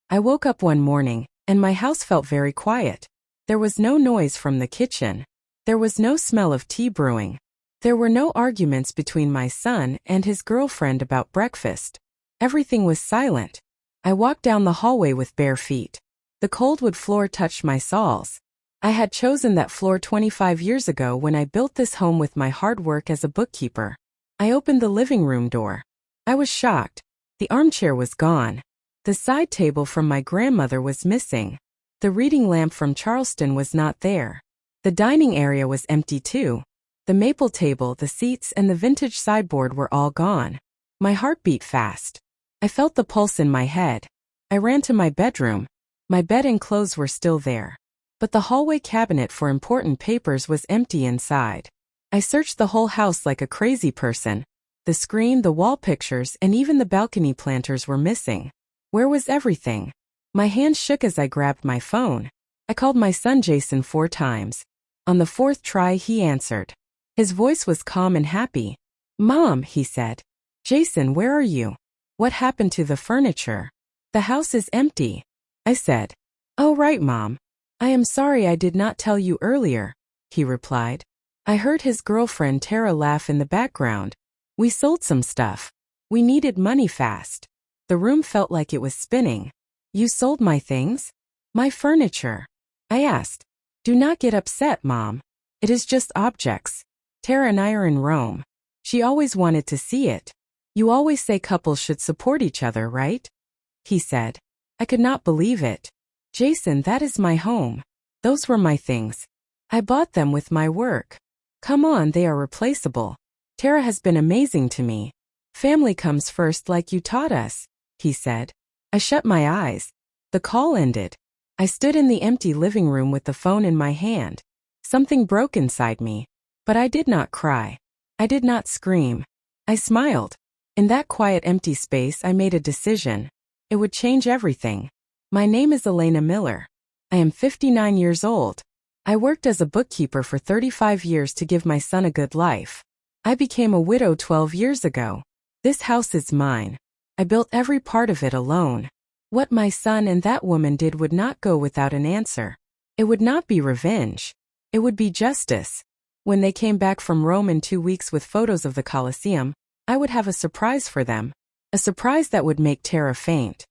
I woke up one morning, and my house felt very quiet. There was no noise from the kitchen. There was no smell of tea brewing. There were no arguments between my son and his girlfriend about breakfast. Everything was silent. I walked down the hallway with bare feet. The cold wood floor touched my soles. I had chosen that floor 25 years ago when I built this home with my hard work as a bookkeeper. I opened the living room door. I was shocked. The armchair was gone. The side table from my grandmother was missing. The reading lamp from Charleston was not there. The dining area was empty too. The maple table, the seats, and the vintage sideboard were all gone. My heart beat fast. I felt the pulse in my head. I ran to my bedroom. My bed and clothes were still there. But the hallway cabinet for important papers was empty inside. I searched the whole house like a crazy person. The screen, the wall pictures, and even the balcony planters were missing. Where was everything? My hand shook as I grabbed my phone. I called my son Jason 4 times. On the 4th try, he answered. His voice was calm and happy. "Mom," he said. "Jason, where are you? What happened to the furniture? The house is empty." I said. "Oh, right, Mom. I am sorry I did not tell you earlier," he replied. I heard his girlfriend Tara laugh in the background. "We sold some stuff. We needed money fast." The room felt like it was spinning. "You sold my things? My furniture?" I asked. "Do not get upset, Mom. It is just objects. Tara and I are in Rome. She always wanted to see it. You always say couples should support each other, right?" he said. I could not believe it. "Jason, that is my home. Those were my things. I bought them with my work. Come on, they are replaceable. Tara has been amazing to me. Family comes first like you taught us," he said. I shut my eyes. The call ended. I stood in the empty living room with the phone in my hand. Something broke inside me. But I did not cry. I did not scream. I smiled. In that quiet empty space I made a decision. It would change everything. My name is Elena Miller. I am 59 years old. I worked as a bookkeeper for 35 years to give my son a good life. I became a widow 12 years ago. This house is mine. I built every part of it alone. What my son and that woman did would not go without an answer. It would not be revenge. It would be justice. When they came back from Rome in 2 weeks with photos of the Colosseum, I would have a surprise for them. A surprise that would make Tara faint.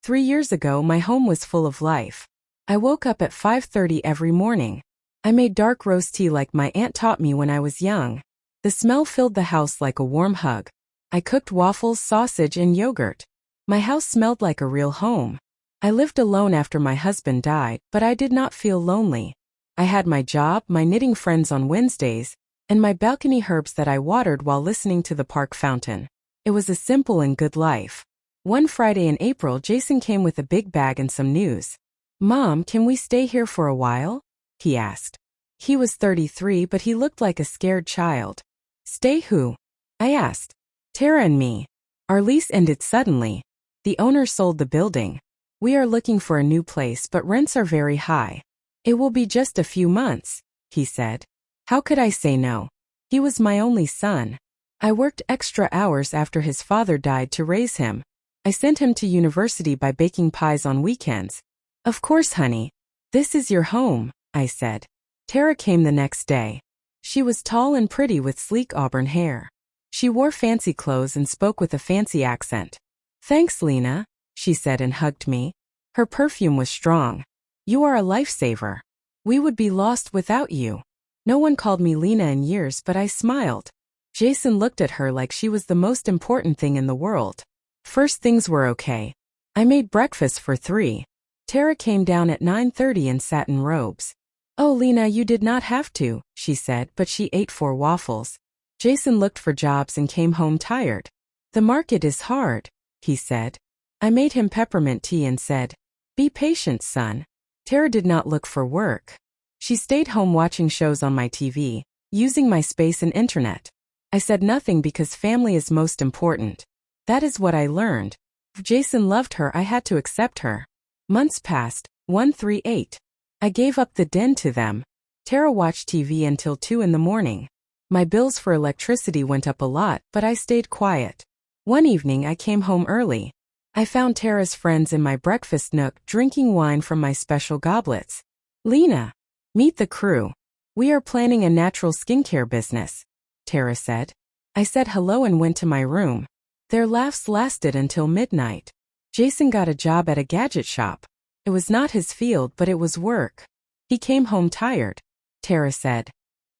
3 years ago, my home was full of life. I woke up at 5:30 every morning. I made dark roast tea like my aunt taught me when I was young. The smell filled the house like a warm hug. I cooked waffles, sausage, and yogurt. My house smelled like a real home. I lived alone after my husband died, but I did not feel lonely. I had my job, my knitting friends on Wednesdays, and my balcony herbs that I watered while listening to the park fountain. It was a simple and good life. One Friday in April, Jason came with a big bag and some news. "Mom, can we stay here for a while?" he asked. He was 33, but he looked like a scared child. "Stay who?" I asked. "Tara and me. Our lease ended suddenly. The owner sold the building. We are looking for a new place, but rents are very high. It will be just a few months," he said. How could I say no? He was my only son. I worked extra hours after his father died to raise him. I sent him to university by baking pies on weekends. "Of course, honey. This is your home," I said. Tara came the next day. She was tall and pretty with sleek auburn hair. She wore fancy clothes and spoke with a fancy accent. "Thanks, Lena," she said and hugged me. Her perfume was strong. "You are a lifesaver. We would be lost without you." No one called me Lena in years, but I smiled. Jason looked at her like she was the most important thing in the world. First, things were okay. I made breakfast for 3. Tara came down at 9:30 in satin robes. "Oh, Lena, you did not have to," she said, but she ate 4 waffles. Jason looked for jobs and came home tired. "The market is hard," he said. I made him peppermint tea and said, "Be patient, son." Tara did not look for work. She stayed home watching shows on my TV, using my space and internet. I said nothing because family is most important. That is what I learned. If Jason loved her, I had to accept her. Months passed, 138. I gave up the den to them. Tara watched TV until 2 in the morning. My bills for electricity went up a lot, but I stayed quiet. One evening I came home early. I found Tara's friends in my breakfast nook drinking wine from my special goblets. Lena, meet the crew. We are planning a natural skincare business, Tara said. I said hello and went to my room. Their laughs lasted until midnight. Jason got a job at a gadget shop. It was not his field, but it was work. He came home tired. Tara said,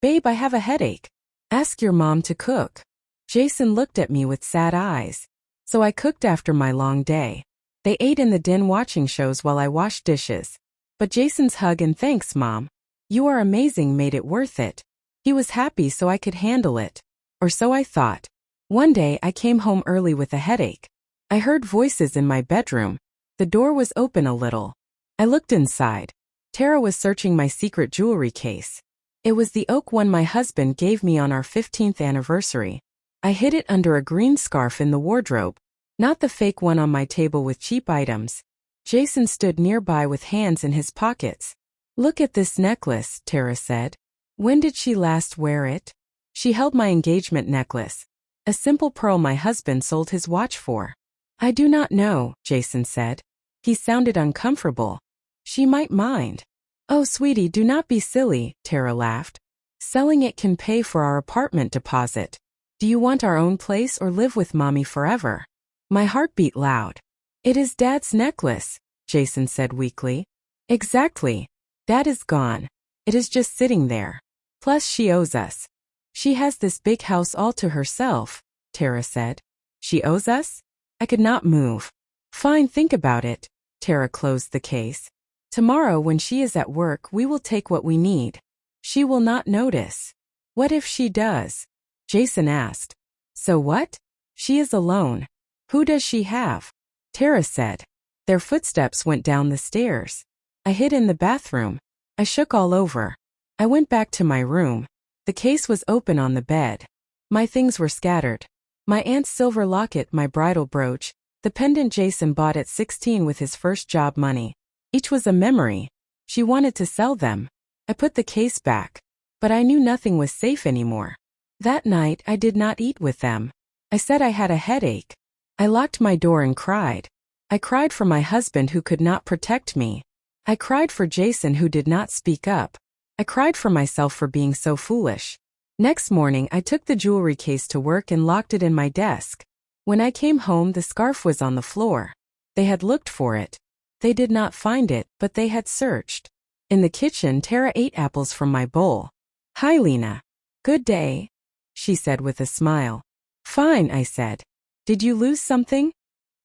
"Babe, I have a headache. Ask your mom to cook." Jason looked at me with sad eyes. So I cooked after my long day. They ate in the den watching shows while I washed dishes. But Jason's hug and "Thanks, Mom. You are amazing" made it worth it. He was happy so I could handle it. Or so I thought. One day I came home early with a headache. I heard voices in my bedroom. The door was open a little. I looked inside. Tara was searching my secret jewelry case. It was the oak one my husband gave me on our 15th anniversary. I hid it under a green scarf in the wardrobe, not the fake one on my table with cheap items. Jason stood nearby with hands in his pockets. "Look at this necklace," Tara said. "When did she last wear it?" She held my engagement necklace, a simple pearl my husband sold his watch for. "I do not know," Jason said. He sounded uncomfortable. "She might mind." "Oh, sweetie, do not be silly," Tara laughed. "Selling it can pay for our apartment deposit. Do you want our own place or live with Mommy forever?" My heart beat loud. "It is Dad's necklace," Jason said weakly. "Exactly. Dad is gone. It is just sitting there. Plus she owes us." "She has this big house all to herself," Tara said. "She owes us?" I could not move. "Fine, think about it." Tara closed the case. "Tomorrow when she is at work we will take what we need. She will not notice." "What if she does?" Jason asked. "So what? She is alone. Who does she have?" Tara said. Their footsteps went down the stairs. I hid in the bathroom. I shook all over. I went back to my room. The case was open on the bed. My things were scattered. My aunt's silver locket, my bridal brooch, the pendant Jason bought at 16 with his first job money. Each was a memory. She wanted to sell them. I put the case back. But I knew nothing was safe anymore. That night I did not eat with them. I said I had a headache. I locked my door and cried. I cried for my husband who could not protect me. I cried for Jason who did not speak up. I cried for myself for being so foolish. Next morning I took the jewelry case to work and locked it in my desk. When I came home the scarf was on the floor. They had looked for it. They did not find it, but they had searched. In the kitchen Tara ate apples from my bowl. "Hi, Lena. Good day," she said with a smile. "Fine," I said. "Did you lose something?"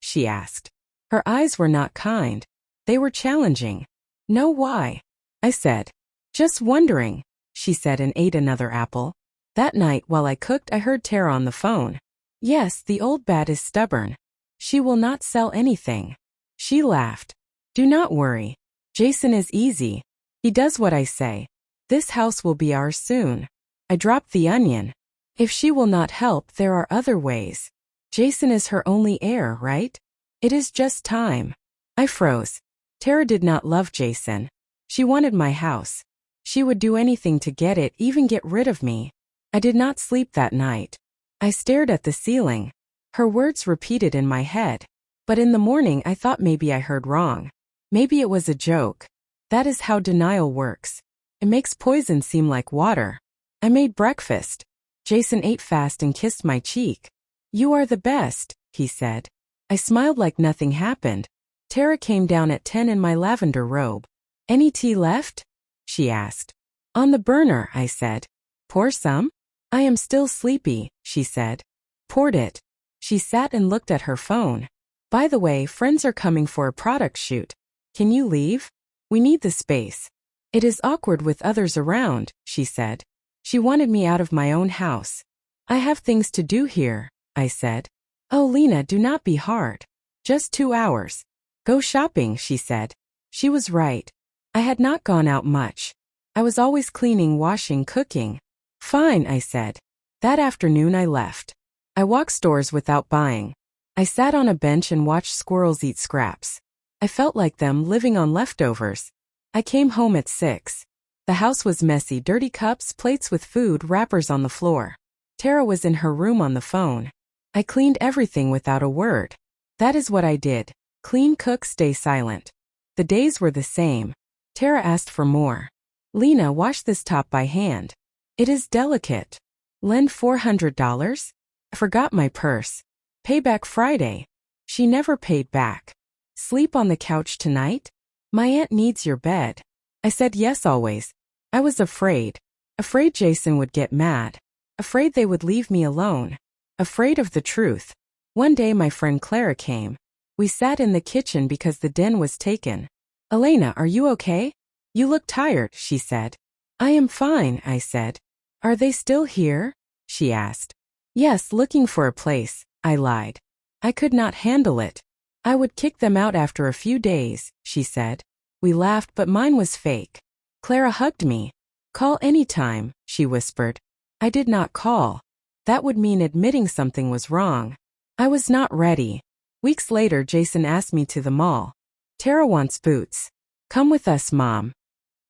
she asked. Her eyes were not kind. They were challenging. "No, why?" I said. "Just wondering," she said and ate another apple. That night while I cooked I heard Tara on the phone. "Yes, the old bat is stubborn. She will not sell anything." She laughed. "Do not worry. Jason is easy. He does what I say. This house will be ours soon." I dropped the onion. If she will not help, there are other ways. Jason is her only heir, right? It is just time. I froze. Tara did not love Jason. She wanted my house. She would do anything to get it, even get rid of me. I did not sleep that night. I stared at the ceiling. Her words repeated in my head. But in the morning I thought maybe I heard wrong. Maybe it was a joke. That is how denial works. It makes poison seem like water. I made breakfast. Jason ate fast and kissed my cheek. "You are the best," he said. I smiled like nothing happened. Tara came down at 10 in my lavender robe. "Any tea left?" she asked. "On the burner," I said. "Pour some?" "I am still sleepy," she said. Poured it. She sat and looked at her phone. "By the way, friends are coming for a product shoot. Can you leave? We need the space." "It is awkward with others around," she said. She wanted me out of my own house. "I have things to do here," I said. "Oh, Lena, do not be hard. Just 2 hours. Go shopping," she said. She was right. I had not gone out much. I was always cleaning, washing, cooking. "Fine," I said. That afternoon I left. I walked stores without buying. I sat on a bench and watched squirrels eat scraps. I felt like them, living on leftovers. I came home at 6. The house was messy, dirty cups, plates with food, wrappers on the floor. Tara was in her room on the phone. I cleaned everything without a word. That is what I did. Clean, cook, stay silent. The days were the same. Tara asked for more. Lena, wash this top by hand. It is delicate. Lend $400? I forgot my purse. Payback Friday. She never paid back. Sleep on the couch tonight? My aunt needs your bed. I said yes always. I was afraid. Afraid Jason would get mad. Afraid they would leave me alone. Afraid of the truth. One day my friend Clara came. We sat in the kitchen because the den was taken. Elena, are you okay? You look tired, she said. I am fine, I said. Are they still here? She asked. Yes, looking for a place, I lied. I could not handle it. I would kick them out after a few days, she said. We laughed, but mine was fake. Clara hugged me. Call anytime, she whispered. I did not call. That would mean admitting something was wrong. I was not ready. Weeks later, Jason asked me to the mall. Tara wants boots. Come with us, Mom,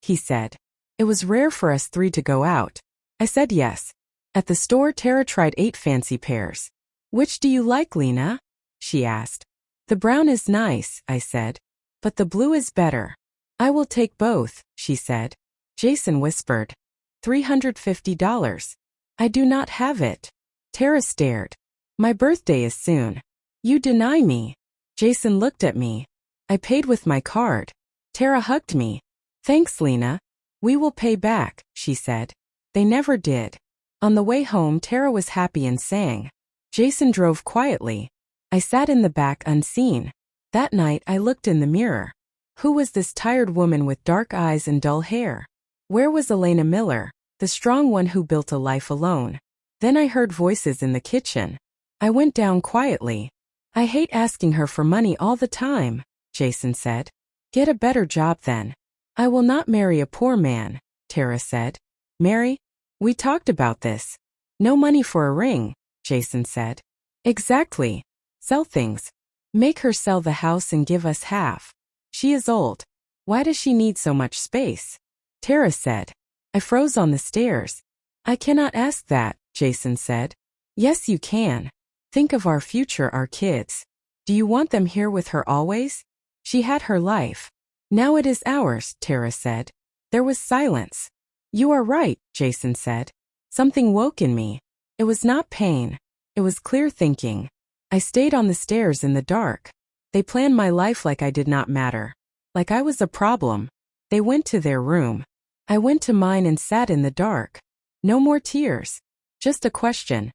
he said. It was rare for us three to go out. I said yes. At the store, Tara tried 8 fancy pairs. Which do you like, Lena? She asked. The brown is nice, I said. But the blue is better. I will take both, she said. Jason whispered. $350. I do not have it. Tara stared. My birthday is soon. You deny me. Jason looked at me. I paid with my card. Tara hugged me. Thanks, Lena. We will pay back, she said. They never did. On the way home, Tara was happy and sang. Jason drove quietly. I sat in the back unseen. That night, I looked in the mirror. Who was this tired woman with dark eyes and dull hair? Where was Elena Miller, the strong one who built a life alone? Then I heard voices in the kitchen. I went down quietly. I hate asking her for money all the time, Jason said. Get a better job then. I will not marry a poor man, Tara said. Mary? We talked about this. No money for a ring, Jason said. Exactly. Sell things. Make her sell the house and give us half. She is old. Why does she need so much space? Tara said. I froze on the stairs. I cannot ask that, Jason said. Yes, you can. Think of our future, our kids. Do you want them here with her always? She had her life. Now it is ours, Tara said. There was silence. You are right, Jason said. Something woke in me. It was not pain. It was clear thinking. I stayed on the stairs in the dark. They planned my life like I did not matter. Like I was a problem. They went to their room. I went to mine and sat in the dark. No more tears. Just a question.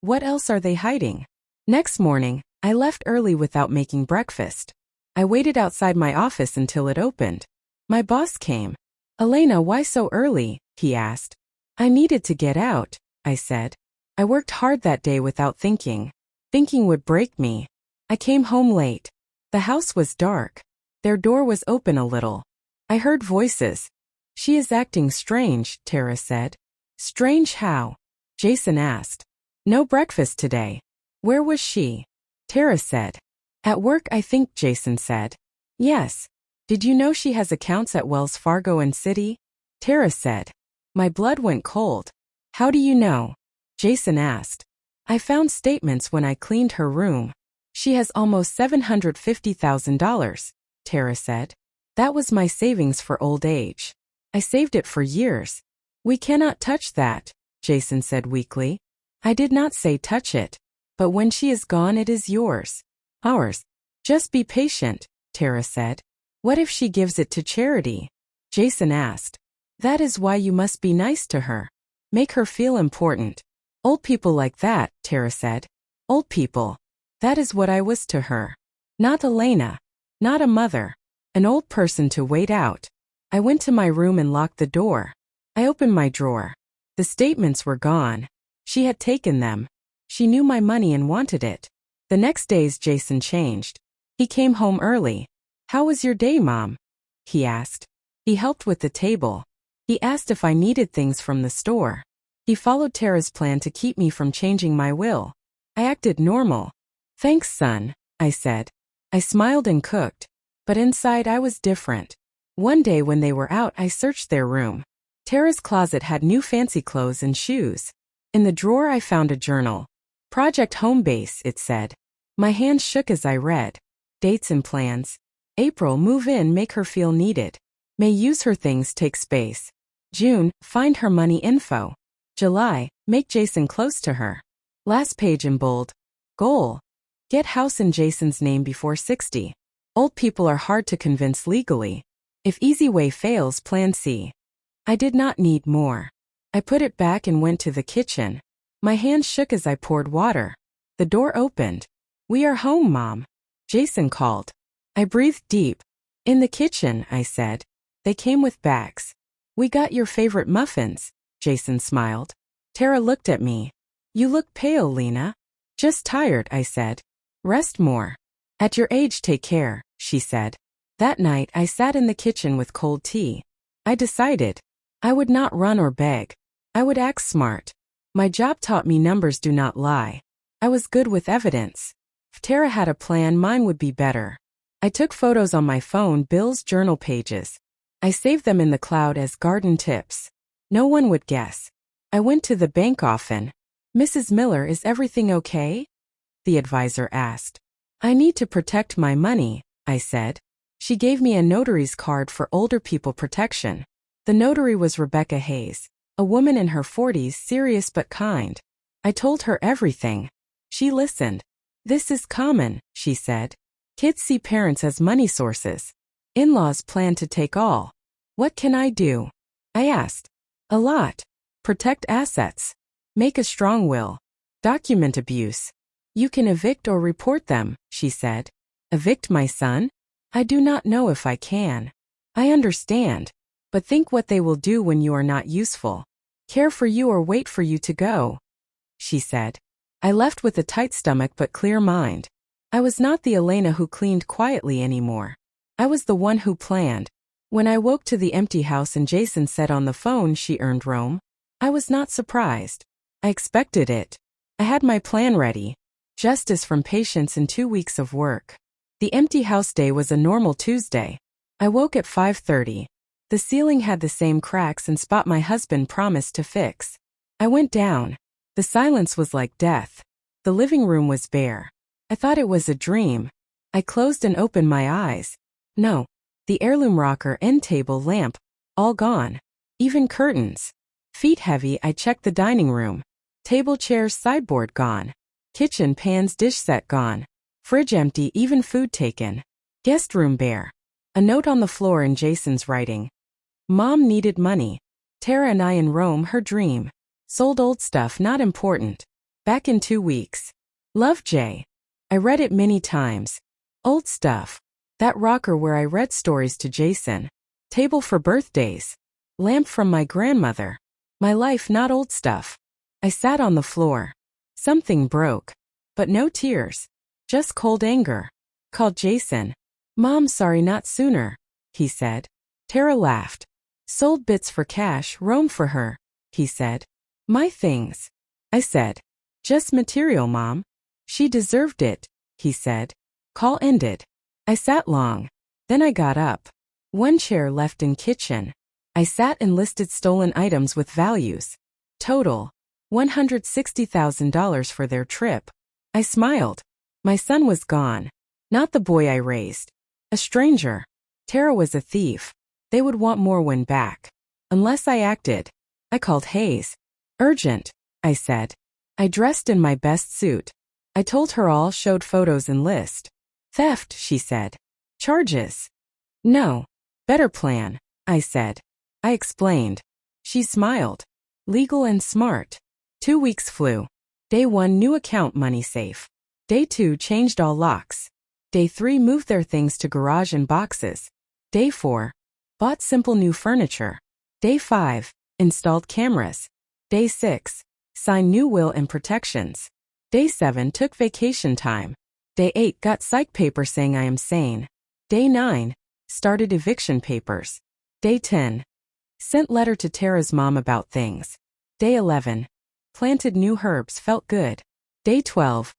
What else are they hiding? Next morning, I left early without making breakfast. I waited outside my office until it opened. My boss came. Elena, why so early? He asked. I needed to get out, I said. I worked hard that day without thinking. Thinking would break me. I came home late. The house was dark. Their door was open a little. I heard voices. She is acting strange, Tara said. Strange how? Jason asked. No breakfast today. Where was she? Tara said. At work, I think, Jason said. Yes. Did you know she has accounts at Wells Fargo and Citi? Tara said. My blood went cold. How do you know? Jason asked. I found statements when I cleaned her room. She has almost $750,000, Tara said. That was my savings for old age. I saved it for years. We cannot touch that, Jason said weakly. I did not say touch it. But when she is gone, it is yours. Ours. Just be patient, Tara said. What if she gives it to charity? Jason asked. That is why you must be nice to her. Make her feel important. Old people like that, Tara said. Old people. That is what I was to her. Not Elena. Not a mother. An old person to wait out. I went to my room and locked the door. I opened my drawer. The statements were gone. She had taken them. She knew my money and wanted it. The next days Jason changed. He came home early. How was your day, Mom? He asked. He helped with the table. He asked if I needed things from the store. He followed Tara's plan to keep me from changing my will. I acted normal. Thanks, son, I said. I smiled and cooked. But inside I was different. One day when they were out, I searched their room. Tara's closet had new fancy clothes and shoes. In the drawer I found a journal. Project Homebase, it said. My hand shook as I read. Dates and plans. April, move in, make her feel needed. May, use her things, take space. June, find her money info. July, make Jason close to her. Last page in bold. Goal. Get house in Jason's name before 60. Old people are hard to convince legally. If easy way fails, plan C. I did not need more. I put it back and went to the kitchen. My hand shook as I poured water. The door opened. We are home, Mom. Jason called. I breathed deep. In the kitchen, I said. They came with bags. We got your favorite muffins, Jason smiled. Tara looked at me. You look pale, Lena. Just tired, I said. Rest more. At your age, take care, she said. That night, I sat in the kitchen with cold tea. I decided. I would not run or beg. I would act smart. My job taught me numbers do not lie. I was good with evidence. If Tara had a plan, mine would be better. I took photos on my phone, Bill's journal pages. I saved them in the cloud as garden tips. No one would guess. I went to the bank often. Mrs. Miller, is everything okay? The advisor asked. I need to protect my money, I said. She gave me a notary's card for older people protection. The notary was Rebecca Hayes, a woman in her 40s, serious but kind. I told her everything. She listened. This is common, she said. Kids see parents as money sources. In-laws plan to take all. What can I do? I asked. A lot. Protect assets. Make a strong will. Document abuse. You can evict or report them, she said. Evict my son? I do not know if I can. I understand. But think what they will do when you are not useful. Care for you or wait for you to go, she said. I left with a tight stomach but clear mind. I was not the Elena who cleaned quietly anymore. I was the one who planned. When I woke to the empty house and Jason said on the phone she earned Rome, I was not surprised. I expected it. I had my plan ready. Justice from patients in 2 weeks of work. The empty house day was a normal Tuesday. I woke at 5:30. The ceiling had the same cracks and spot my husband promised to fix. I went down. The silence was like death. The living room was bare. I thought it was a dream. I closed and opened my eyes. No. The heirloom rocker, end table, lamp, all gone. Even curtains. Feet heavy, I checked the dining room. Table, chairs, sideboard gone. Kitchen, pans, dish set gone. Fridge empty, even food taken. Guest room bare. A note on the floor in Jason's writing. Mom needed money. Tara and I in Rome, her dream. Sold old stuff, not important. Back in 2 weeks. Love, Jay. I read it many times. Old stuff. That rocker where I read stories to Jason. Table for birthdays. Lamp from my grandmother. My life, not old stuff. I sat on the floor. Something broke. But no tears. Just cold anger. Called Jason. Mom, sorry, not sooner, he said. Tara laughed. Sold bits for cash, Rome for her, he said. My things. I said. Just material, Mom. She deserved it, he said. Call ended. I sat long. Then I got up. 1 chair left in kitchen. I sat and listed stolen items with values. Total. $160,000 for their trip. I smiled. My son was gone. Not the boy I raised. A stranger. Tara was a thief. They would want more when back. Unless I acted. I called Hayes. Urgent, I said. I dressed in my best suit. I told her all, showed photos and list. Theft, she said. Charges. No. Better plan, I said. I explained. She smiled. Legal and smart. 2 weeks flew. Day 1, new account, money safe. Day 2, changed all locks. Day 3, moved their things to garage and boxes. Day 4, bought simple new furniture. Day 5, installed cameras. Day 6, signed new will and protections. Day 7, took vacation time. Day 8, got psych paper saying I am sane. Day 9, started eviction papers. Day 10, sent letter to Tara's mom about things. Day 11, planted new herbs, felt good. Day 12,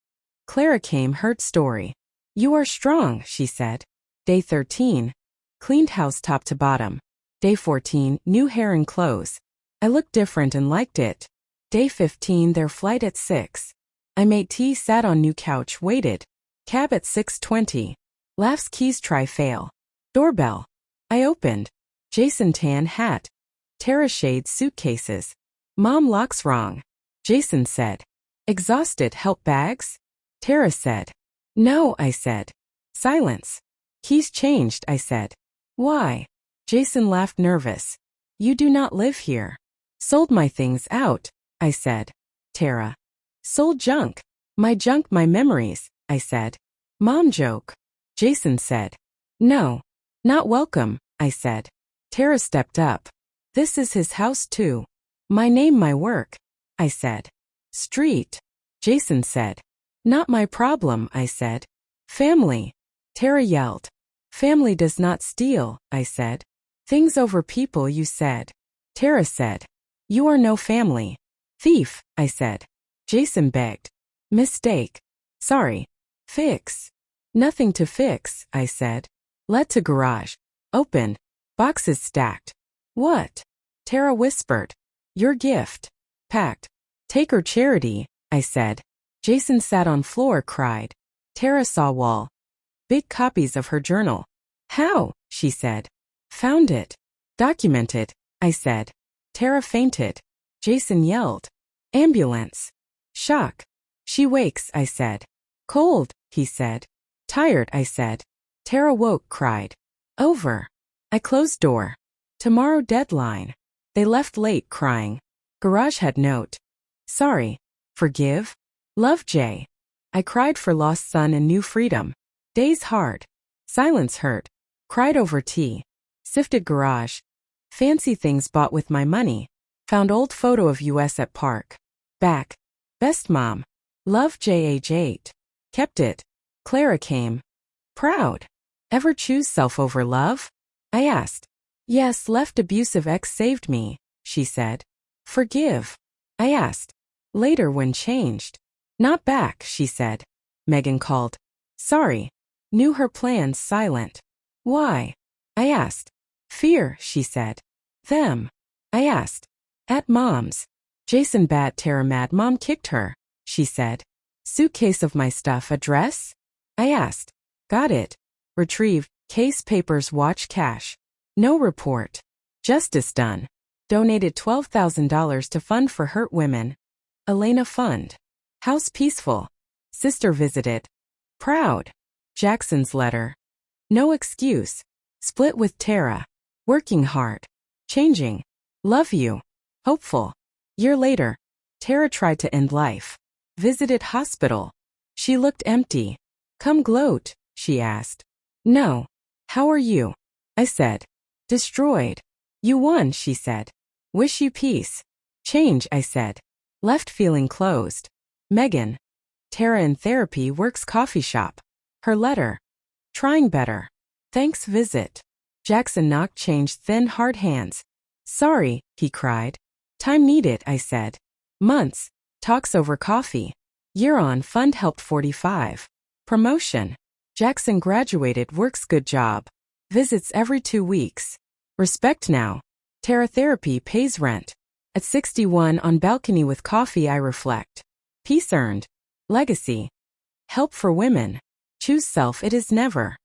Clara came, heard story. You are strong, she said. Day 13, cleaned house top to bottom. Day 14, new hair and clothes. I looked different and liked it. Day 15, their flight at 6. I made tea, sat on new couch, waited. Cab at 6:20. Laughs keys try fail. Doorbell. I opened. Jason tan hat. Tara shades suitcases. Mom locks wrong. Jason said. Exhausted help bags? Tara said. No, I said. Silence. Keys changed, I said. Why? Jason laughed nervous. You do not live here. Sold my things out, I said. Tara. Sold junk. My junk, my memories, I said. Mom joke. Jason said. No. Not welcome, I said. Tara stepped up. This is his house too. My name, my work, I said. Street. Jason said. Not my problem, I said. Family. Tara yelled. Family does not steal, I said. Things over people, you said. Tara said. You are no family. Thief, I said. Jason begged. Mistake. Sorry. Fix. Nothing to fix, I said. Let to garage. Open. Boxes stacked. What? Tara whispered. Your gift. Packed. Take her charity, I said. Jason sat on floor, cried. Tara saw wall. Big copies of her journal. How? She said. Found it. Documented, I said. Tara fainted. Jason yelled. Ambulance. Shock. She wakes, I said. Cold, he said. Tired, I said. Tara woke, cried. Over. I closed door. Tomorrow deadline. They left late, crying. Garage had note. Sorry. Forgive. Love, Jay. I cried for lost son and new freedom. Days hard. Silence hurt. Cried over tea. Sifted garage. Fancy things bought with my money. Found old photo of US at park. Back. Best mom. Love, J age 8. Kept it. Clara came. Proud. Ever choose self over love? I asked. Yes, left abusive ex saved me, she said. Forgive. I asked. Later when changed. Not back, she said. Megan called. Sorry. Knew her plans silent. Why? I asked. Fear, she said. Them. I asked. At mom's. Jason bat Tara mad mom kicked her, she said. Suitcase of my stuff address? I asked. Got it. Retrieved. Case papers watch cash. No report. Justice done. Donated $12,000 to fund for hurt women. Elena Fund. House peaceful. Sister visited. Proud. Jackson's letter. No excuse. Split with Tara. Working hard. Changing. Love you. Hopeful. Year later. Tara tried to end life. Visited hospital. She looked empty. Come gloat, she asked. No. How are you? I said. Destroyed. You won, she said. Wish you peace. Change, I said. Left feeling closed. Megan. Tara in therapy works coffee shop. Her letter. Trying better. Thanks visit. Jackson knocked changed thin hard hands. Sorry, he cried. Time needed, I said. Months. Talks over coffee. Year on fund helped 45. Promotion. Jackson graduated works good job. Visits every 2 weeks. Respect now. Tara therapy pays rent. At 61 on balcony with coffee I reflect. Peace earned. Legacy. Help for women. Choose self it is never.